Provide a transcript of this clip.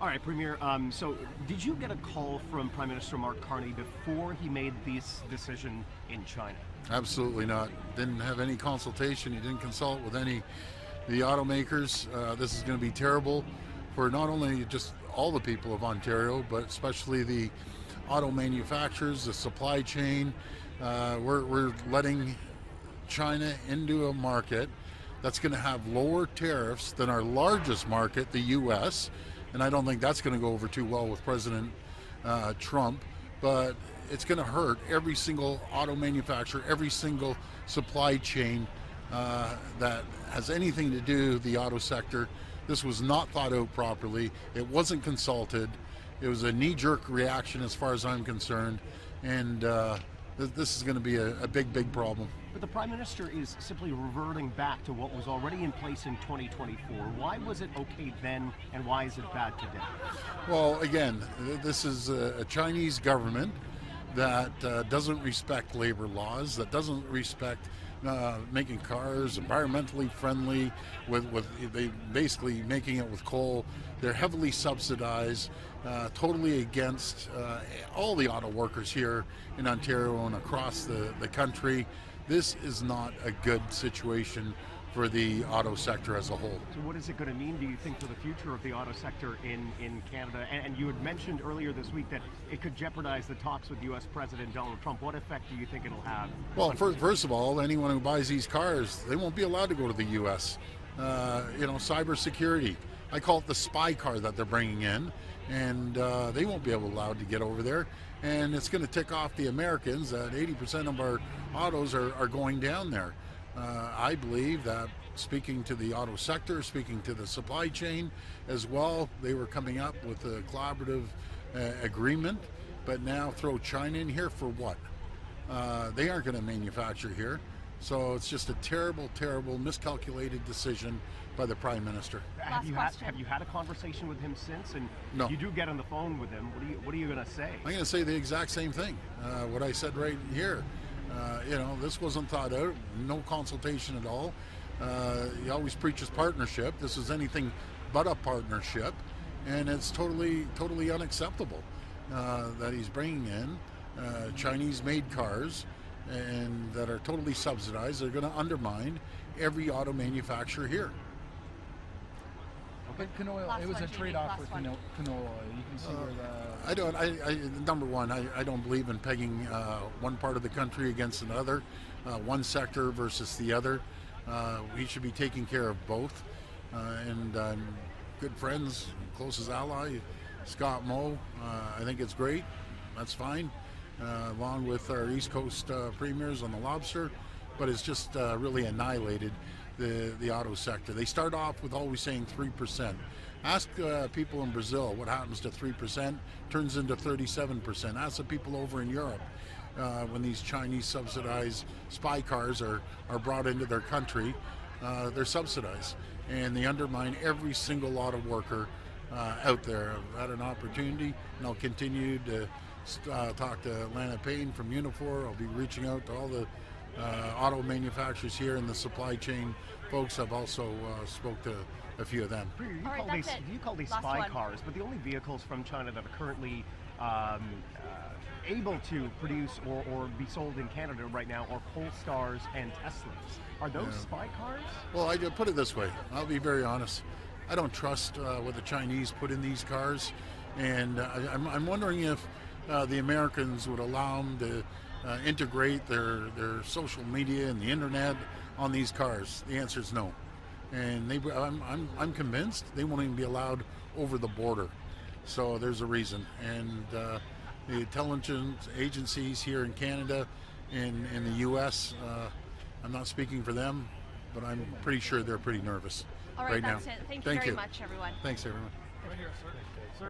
All right, Premier. So, did you get a call from Prime Minister Mark Carney before he made this decision in China? Absolutely not. Didn't have any consultation. He didn't consult with any of the automakers. This is going to be terrible for not only just all the people of Ontario, but especially the auto manufacturers, the supply chain. We're letting China into a market that's going to have lower tariffs than our largest market, the U.S., and I don't think that's going to go over too well with President Trump, but it's going to hurt every single auto manufacturer, every single supply chain that has anything to do with the auto sector. This was not thought out properly. It wasn't consulted. It was a knee-jerk reaction as far as I'm concerned, and this is going to be a big problem. But the Prime Minister is simply reverting back to what was already in place in 2024. Why was it okay then, and why is it bad today? Well, again, this is a Chinese government that doesn't respect labor laws, that doesn't respect making cars environmentally friendly, with they basically making it with coal. They're heavily subsidized, totally against all the auto workers here in Ontario and across the country. This is not a good situation for the auto sector as a whole. So what is it going to mean, do you think, for the future of the auto sector in Canada? And you had mentioned earlier this week that it could jeopardize the talks with U.S. President Donald Trump. What effect do you think it'll have? Well, first of all, anyone who buys these cars, they won't be allowed to go to the U.S. Cybersecurity. I call it the spy car that they're bringing in, and they won't be allowed to get over there. And it's going to tick off the Americans that 80% of our autos are going down there. I believe that, speaking to the auto sector, speaking to the supply chain as well, they were coming up with a collaborative agreement, but now throw China in here for what? They aren't going to manufacture here. So it's just a terrible, miscalculated decision by the Prime Minister. Have you had a conversation with him since? And no. If you do get on the phone with him, what are you going to say? I'm going to say the exact same thing. What I said right here. This wasn't thought out. No consultation at all. He always preaches partnership. This is anything but a partnership, and it's totally unacceptable that he's bringing in Chinese-made cars and that are totally subsidized. They're going to undermine every auto manufacturer here. But canola, it was a trade-off with canola. You can see where the... Number one, I don't believe in pegging one part of the country against another, one sector versus the other. We should be taking care of both. And good friends, closest ally, Scott Moe, I think it's great. That's fine. Along with our East Coast premiers on the lobster, but it's just really annihilated the auto sector. They start off with always saying 3%. Ask people in Brazil what happens to 3%, turns into 37%. Ask the people over in Europe when these Chinese subsidized spy cars are brought into their country, they're subsidized. And they undermine every single auto worker out there. I've had an opportunity, and I'll continue to talk to Lana Payne from Unifor. I'll be reaching out to all the auto manufacturers here in the supply chain folks. I've also spoke to a few of them. You call these spy cars, but the only vehicles from China that are currently able to produce or be sold in Canada right now are Polestars and Teslas. Are those spy cars? Well, I put it this way. I'll be very honest. I don't trust what the Chinese put in these cars, and I'm wondering if the Americans would allow them to integrate their social media and the internet on these cars. The answer is no, and I'm convinced they won't even be allowed over the border. So there's a reason, and the intelligence agencies here in Canada, in the U.S. I'm not speaking for them, but I'm pretty sure they're pretty nervous. All right, right that's now. it. Thank you very much, everyone. Thanks, everyone. Right here, sir.